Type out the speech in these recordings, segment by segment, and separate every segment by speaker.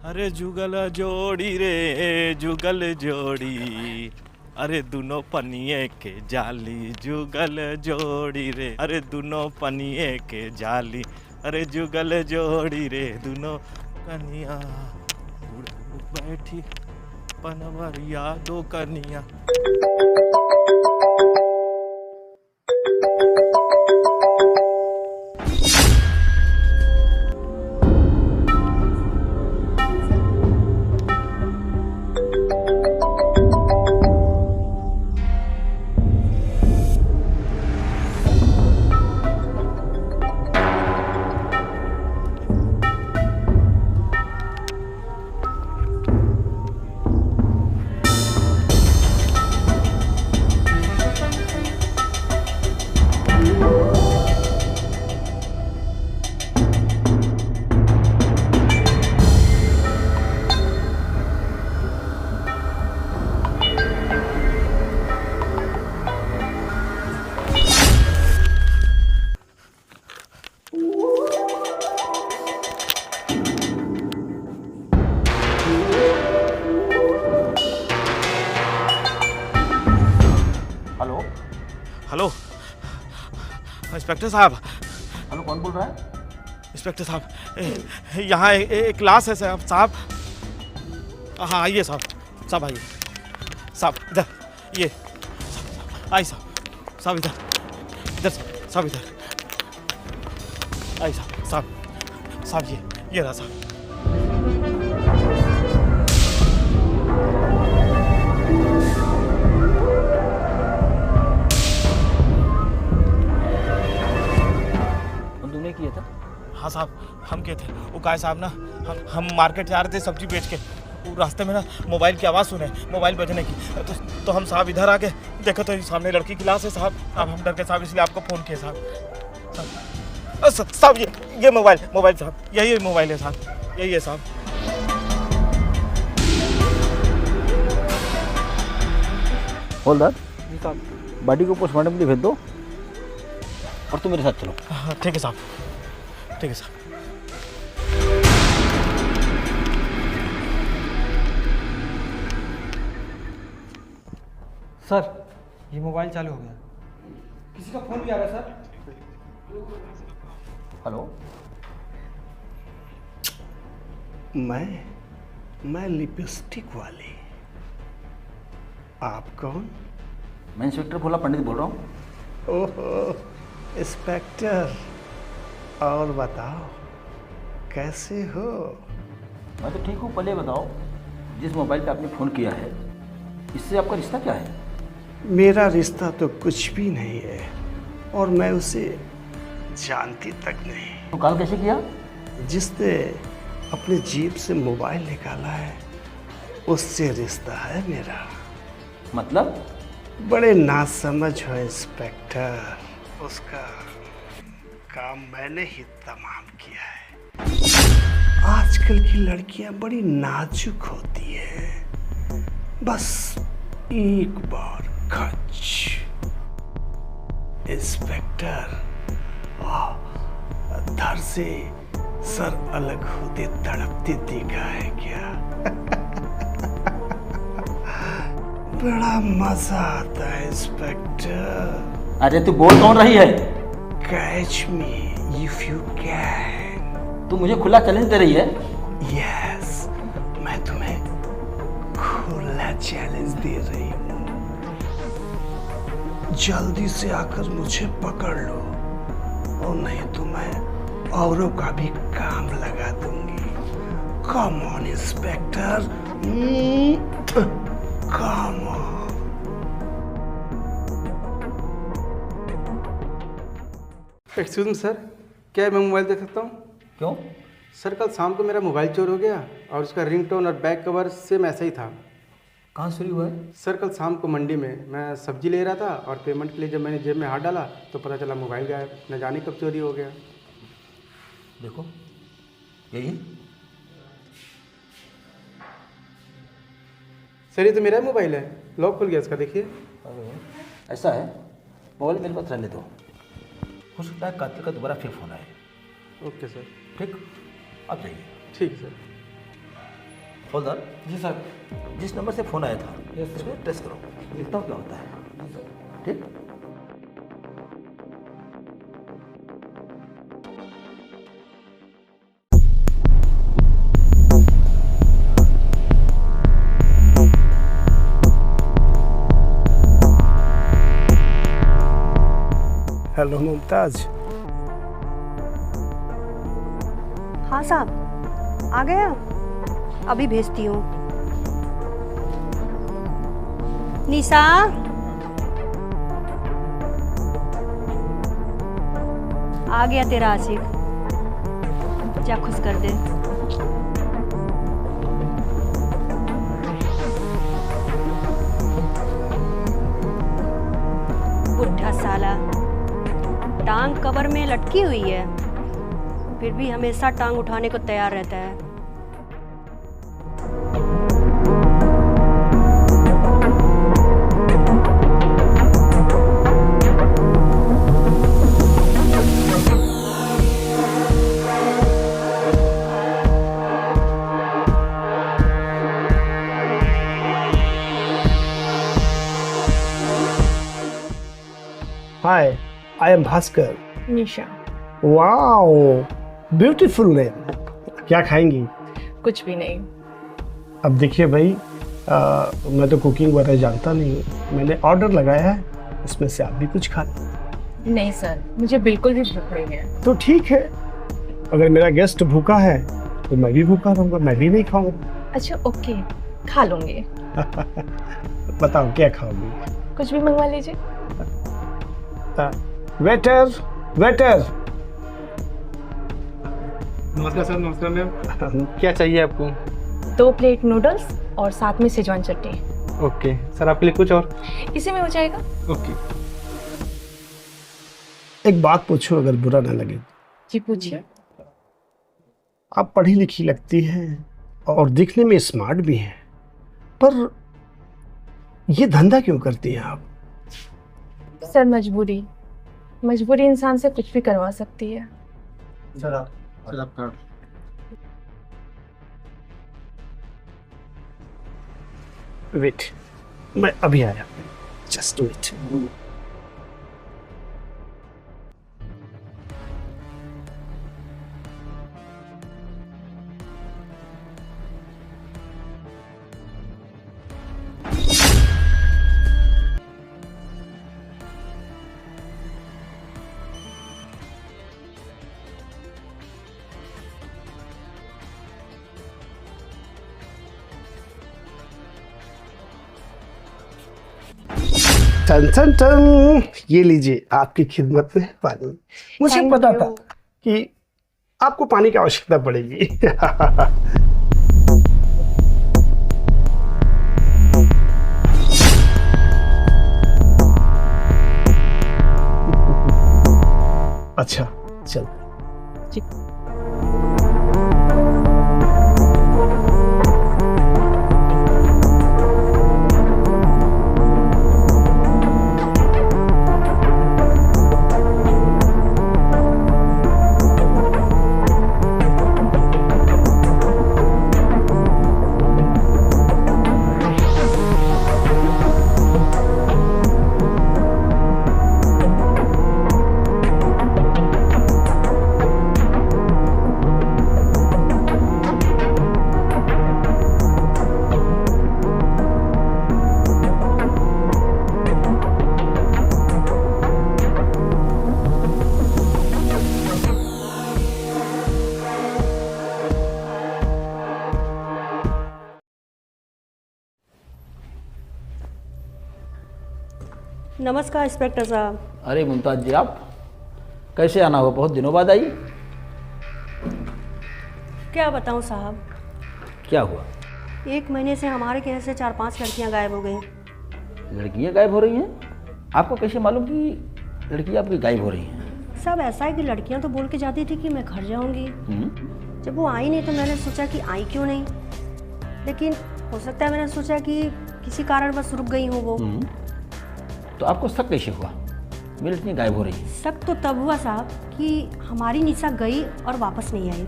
Speaker 1: अरे जुगल जोड़ी रे जुगल जोड़ी, अरे दोनों पनिए के जाली जुगल जोड़ी रे, अरे दोनों पनिए के जाली, अरे जुगल जोड़ी रे दोनों कनिया उड़ उड़ बैठी पनवरिया दो कनिया।
Speaker 2: हेलो।
Speaker 1: हेलो इंस्पेक्टर साहब।
Speaker 2: हेलो, कौन बोल रहा है?
Speaker 1: इंस्पेक्टर साहब, यहाँ एक क्लास है साहब। हाँ आइए साहब, साहब आइए साहब, इधर ये आइए साहब इधर इधर साहब इधर आइए साहब ये रहा साहब।
Speaker 2: तुमने किया था?
Speaker 1: हाँ साहब, हम किए थे। वो काय साहब ना, हम मार्केट जा रहे थे सब्जी बेच के, वो रास्ते में ना मोबाइल की आवाज़ सुने, मोबाइल बजने की, तो हम साहब इधर आके देखो तो सामने लड़की की क्लास है साहब। अब हम डर के साहब इसलिए आपको फ़ोन किए साहब। साहब ये मोबाइल साहब, यही मोबाइल है साहब, यही है साहब।
Speaker 2: हवलदार
Speaker 1: जी साहब।
Speaker 2: बॉडी को पोस्टमार्टम के लिए भेज दो और तुम मेरे साथ चलो।
Speaker 1: हाँ ठीक है साहब, ठीक है साहब।
Speaker 3: सर ये मोबाइल चालू हो गया, किसी का फ़ोन भी आ रहा है सर।
Speaker 2: हेलो।
Speaker 4: मैं लिपस्टिक वाली। आप कौन?
Speaker 2: मैं इंस्पेक्टर भोला पंडित बोल रहा हूँ।
Speaker 4: ओहो इंस्पेक्टर, और बताओ कैसे हो?
Speaker 2: मैं तो ठीक हूँ। पहले बताओ, जिस मोबाइल पे आपने फ़ोन किया है इससे आपका रिश्ता क्या है?
Speaker 4: मेरा रिश्ता तो कुछ भी नहीं है और मैं उसे जानती तक नहीं।
Speaker 2: तो कॉल कैसे किया?
Speaker 4: जिसने अपने जेब से मोबाइल निकाला है उससे रिश्ता है मेरा।
Speaker 2: मतलब?
Speaker 4: बड़े नासमझ हो इंस्पेक्टर, उसका काम मैंने ही तमाम किया है। आजकल की लड़कियां बड़ी नाजुक होती हैं, बस एक बार खच इंस्पेक्टर धड़ से सर अलग होते तड़पते देखा है क्या? बड़ा मजा आता है इंस्पेक्टर।
Speaker 2: अरे तू बोल कौन रही है?
Speaker 4: Catch me if you can.
Speaker 2: तू मुझे खुला चैलेंज दे रही है?
Speaker 4: यस, मैं तुम्हें खुला चैलेंज दे रही हूँ। जल्दी से आकर मुझे पकड़ लो और नहीं तो मैं औरों का भी काम लगा दूंगी। Come on inspector, come on.
Speaker 3: Excuse me sir, क्या मैं मोबाइल देख सकता हूँ?
Speaker 2: क्यों?
Speaker 3: सर कल शाम को मेरा मोबाइल चोर हो गया और उसका रिंगटोन और बैक कवर सेम ऐसा ही था।
Speaker 2: कहाँ चोरी हुआ है?
Speaker 3: सर कल शाम को मंडी में मैं सब्जी ले रहा था और पेमेंट के लिए जब मैंने जेब में हाथ डाला तो पता चला मोबाइल गायब। न जाने कब चोरी हो गया।
Speaker 2: देखो यही।
Speaker 3: सर ये तो मेरा मोबाइल है, लॉक खुल गया इसका, देखिए।
Speaker 2: ऐसा है, मोबाइल मेरे पास रहने दो, हो सकता है कातिल का दोबारा फिर फोन आए।
Speaker 3: Okay sir.
Speaker 2: ठीक, आप जाइए।
Speaker 3: ठीक है सर।
Speaker 2: हौलदार,
Speaker 3: जी सर।
Speaker 2: जिस नंबर से फ़ोन आया था
Speaker 3: यस सर।
Speaker 2: इसमें ट्रेस करो, देखता हूँ क्या होता है। ठीक।
Speaker 4: हेलो मुमताज।
Speaker 5: हाँ साहब, आ गए आप? अभी भेजती हूँ। निशा, आ गया तेरा आशिक, जा खुश कर दे। बुढ़ा साला, टांग कबर में लटकी हुई है, फिर भी हमेशा टांग उठाने को तैयार रहता है।
Speaker 4: Hi, I am Bhaskar.
Speaker 6: Nisha.
Speaker 4: Wow, beautiful name. क्या खाएंगी?
Speaker 6: कुछ भी नहीं।
Speaker 4: अब देखिए भाई, मैं तो कुकिंग वगैरह जानता नहीं हूँ, मैंने ऑर्डर लगाया है, इसमें से आप भी कुछ खा लें।
Speaker 6: नहीं सर, मुझे बिल्कुल भी भूख नहीं है।
Speaker 4: तो ठीक है, अगर मेरा गेस्ट भूखा है तो मैं भी भूखा रहूँगा, मैं भी नहीं खाऊंगा।
Speaker 6: अच्छा ओके, खा लूंगी।
Speaker 4: बताओ क्या खाओगी?
Speaker 6: कुछ भी मंगवा लीजिए।
Speaker 4: Waiter, waiter.
Speaker 3: नमस्कार सर। नमस्कार मैम। क्या चाहिए आपको?
Speaker 6: 2 प्लेट नूडल्स और साथ में सेजवान चटनी।
Speaker 3: ओके सर, आपके लिए कुछ और?
Speaker 6: इसी में हो जाएगा।
Speaker 3: ओके।
Speaker 4: एक बात पूछूं, अगर बुरा ना लगे?
Speaker 6: जी पूछिए।
Speaker 4: आप पढ़ी लिखी लगती हैं और दिखने में स्मार्ट भी हैं, पर ये धंधा क्यों करती हैं आप?
Speaker 6: सर मजबूरी इंसान से कुछ भी करवा सकती है।
Speaker 3: सर आपका
Speaker 4: वेट, मैं अभी आया। Just wait. टन टन टन, ये लीजिए आपकी खिदमत में पानी। मुझे
Speaker 6: Thank
Speaker 4: पता
Speaker 6: you.
Speaker 4: था कि आपको पानी की आवश्यकता पड़ेगी। अच्छा चल।
Speaker 6: जी।
Speaker 5: नमस्कार इंस्पेक्टर साहब।
Speaker 2: अरे मुमताज जी, आप कैसे आना हुआ? बहुत दिनों बाद आई।
Speaker 5: क्या बताऊं साहब,
Speaker 2: क्या हुआ?
Speaker 5: 1 महीने से हमारे घर से 4-5 लड़कियां गायब हो गई।
Speaker 2: लड़कियां गायब हो रही हैं? आपको कैसे मालूम कि लड़कियां आपकी गायब हो रही हैं?
Speaker 5: सब ऐसा है कि लड़कियां तो बोल के जाती थी कि मैं घर जाऊंगी।
Speaker 2: हम्म?
Speaker 5: जब वो आई नहीं तो मैंने सोचा कि आई क्यों नहीं, लेकिन हो सकता है मैंने सोचा कि किसी कारणवश रुक गई हूँ वो।
Speaker 2: तो आपको शक कैसे हुआ मेरी लड़कियां गायब हो रही हैं?
Speaker 5: शक तो तब हुआ साहब कि हमारी निशा गई और वापस नहीं आई।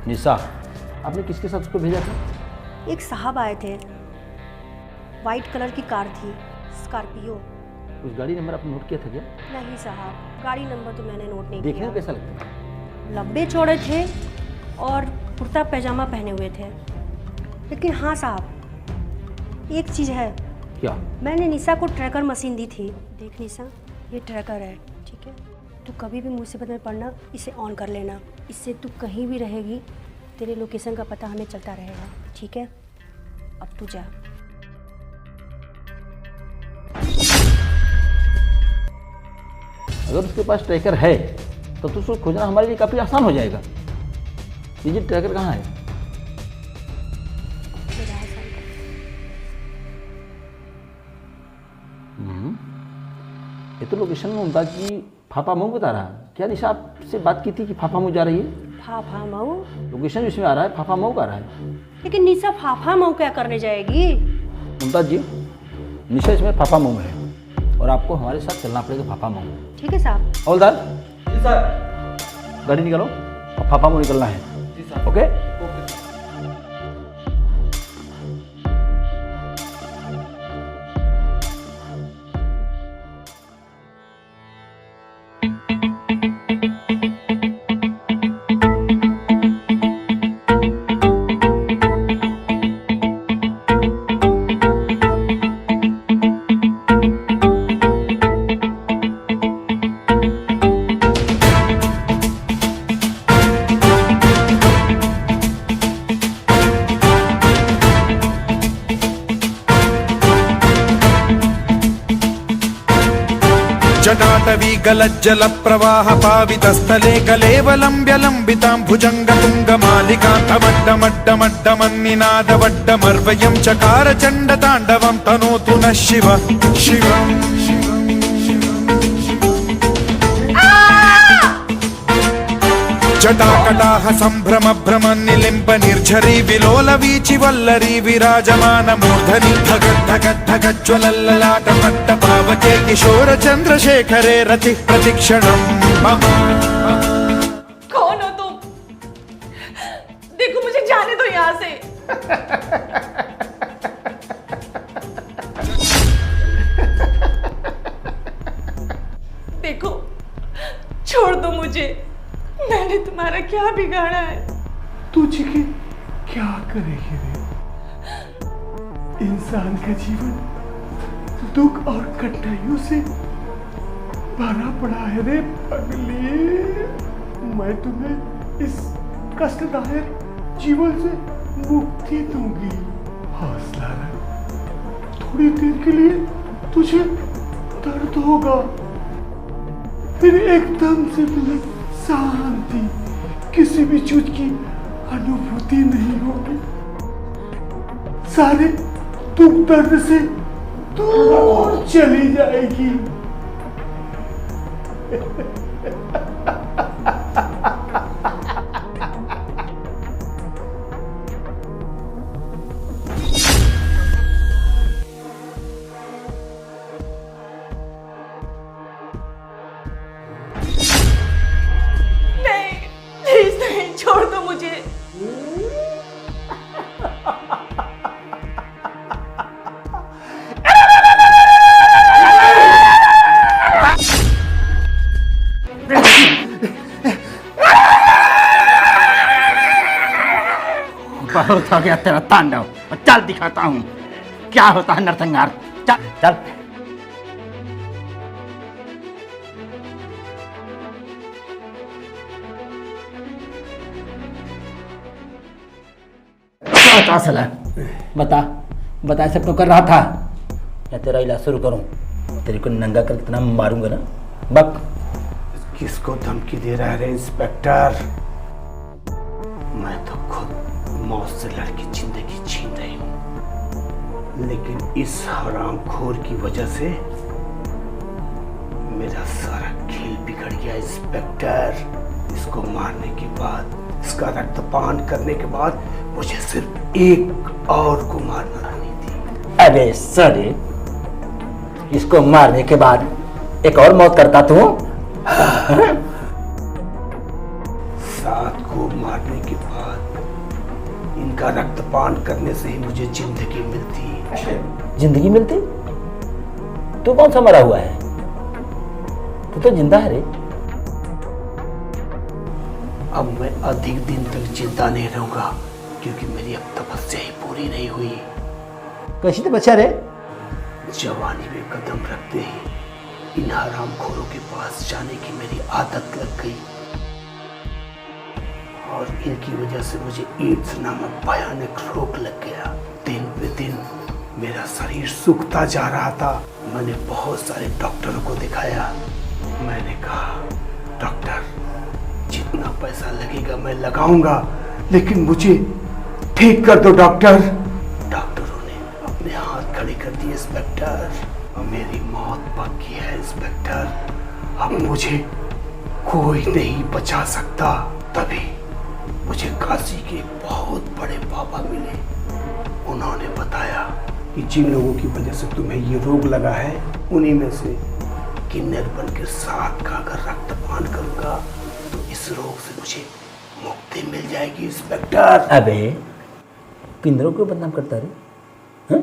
Speaker 2: निशा, आपने किसके साथ उसको भेजा था?
Speaker 5: एक साहब आए थे, वाइट कलर की कार थी, स्कॉर्पियो।
Speaker 2: उस गाड़ी नंबर आपने नोट किया था क्या?
Speaker 5: नहीं साहब, गाड़ी नंबर तो मैंने नोट नहीं
Speaker 2: देखने
Speaker 5: किया।
Speaker 2: में कैसा लगता है?
Speaker 5: लंबे चौड़े थे और कुर्ता पैजामा पहने हुए थे। लेकिन हाँ साहब, एक चीज़ है।
Speaker 2: क्या?
Speaker 5: मैंने निशा को ट्रैकर मशीन दी थी। देख निशा, ये ट्रैकर है, ठीक है? तू कभी भी मुसीबत में पड़ना इसे ऑन कर लेना। इससे तू कहीं भी रहेगी, तेरे लोकेशन का पता हमें चलता रहेगा, ठीक है? अब तू जा।
Speaker 2: अगर उसके पास ट्रैकर है तो उसको खोजना हमारे लिए काफ़ी आसान हो जाएगा। ये ट्रैकर कहाँ है? ये तो लोकेशन में मुमताज की फाफा मऊ बता रहा है। क्या निशा आपसे बात की थी कि फाफा मऊ जा रही है?
Speaker 5: फाफा मऊ?
Speaker 2: लोकेशन जिसमें आ रहा है फाफा मऊ का आ रहा है।
Speaker 5: लेकिन निशा फाफा मऊ क्या करने जाएगी?
Speaker 2: मुमताज जी, निशा इसमें फाफा मऊ है और आपको हमारे साथ चलना पड़ेगा फाफा मऊ।
Speaker 5: ठीक है साहब।
Speaker 2: हवलदार जी सर, गाड़ी निकालो और फाफा मऊ निकलना है। जी सर। ओके।
Speaker 7: जटाटवी गलज्जल प्रवाह पावितस्थले कलेवलम्ब्य लम्बितां भुजङ्गतुङ्गमालिकान्तमड्डमड्डमड्डमन्निनादवड्डमर्वयं चकार चण्डताण्डवं तनोतु नः शिव शिवम्। जटाकटाह सम्भ्रम भ्रम निलिम्ब निर्झरी विलोल वीचि वल्लरी विराजमान मूर्धनि धगत् धगत् धगज्ज्वलल्ललाट पट्ट पावके किशोर चन्द्रशेखरे रति प्रतिक्षणं मम।
Speaker 6: कौन हो तुम? देखो मुझे जाने दो यहाँ से। देखो, छोड़ दो मुझे। मैंने तुम्हारा क्या बिगाड़ा है?
Speaker 4: तुझे क्या करेगी रे? इंसान का जीवन दुख और कठिनाइयों से भरा पड़ा है रे पगली। मैं तुम्हें इस कष्टदायक जीवन से मुक्ति दूंगी। हौसला रख, थोड़ी देर के लिए तुझे दर्द होगा, फिर एकदम से तुम्हें शांति, किसी भी चीज की अनुभूति नहीं होगी। सारे दुख दर्द से दूर चली जाएगी।
Speaker 6: प्लीज नहीं, छोड़ दो मुझे।
Speaker 2: बहुत हो गया तेरा तांडव, चल दिखाता हूँ क्या होता है नरसंहार। चल चल। बता साला, बता बता, सब तो कर रहा था या तेरा इलाज शुरू करूं? तेरे को नंगा कर इतना मारूंगा ना। बक
Speaker 4: किसको धमकी दे रहा है रे इंस्पेक्टर? मैं तो खुद मौत से लड़की जिंदगी छीन रही हूँ, लेकिन इस हरामखोर की वजह से मेरा सारा खेल बिगड़ गया इंस्पेक्टर। इसको मारने के बाद, इसका रक्तपान करने के बाद मुझे सिर्फ एक और को मारना नहीं थी।
Speaker 2: अबे सरे, इसको मारने के बाद एक और मौत करता तू?
Speaker 4: 7 को मारने के बाद इनका
Speaker 3: इनका रक्तपान करने से ही मुझे जिंदगी मिलती है।
Speaker 2: जिंदगी मिलती? तू कौन सा मरा हुआ है? तू तो जिंदा है रे।
Speaker 3: अब मैं अधिक दिन तक जिंदा नहीं रहूंगा, क्योंकि मेरी अब तपस्या ही पूरी नहीं हुई।
Speaker 2: कैसी तो बच्चा रे?
Speaker 3: जवानी में कदम रखते ही इन हरामखोरों के पास जाने की मेरी आदत लग गई, और इनकी वजह से मुझे एड्स नामक भयानक रोग लग गया। दिन पे दिन मेरा शरीर सूखता जा रहा था। मैंने बहुत सारे डॉक्टरों को दिखाया। मैंने कहा, डॉक्टर जितना पैसा लगेगा मैं लगाऊंगा, लेकिन मुझे ठीक कर दो डॉक्टर। डॉक्टरों ने अपने हाथ खड़े कर दिए इंस्पेक्टर, और मेरी मौत पक्की है इंस्पेक्टर। अब मुझे कोई नहीं बचा सकता। तभी मुझे काशी के बहुत बड़े बाबा मिले। उन्होंने बताया कि जिन लोगों की वजह से तुम्हें ये रोग लगा है, उन्हीं में से किन्नर बनकर साथ खाकर रक्तपान करूंगा तो इस रोग से मुझे मुक्ति मिल जाएगी इंस्पेक्टर।
Speaker 2: अबे किन्नरों को बदनाम करता रे? हाँ?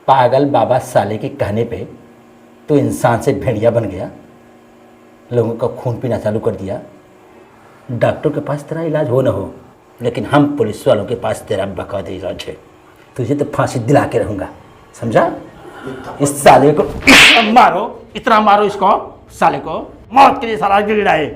Speaker 2: पागल बाबा साले के कहने पे तो इंसान से भेड़िया बन गया, लोगों का खून पीना चालू कर दिया। डॉक्टर के पास तेरा इलाज हो ना हो, लेकिन हम पुलिस वालों के पास तेरा बकायदा इलाज है। तुझे तो फांसी दिला के रहूंगा, समझा? इस साले को इतना मारो इसको, साले को मौत के लिए साला गिराए।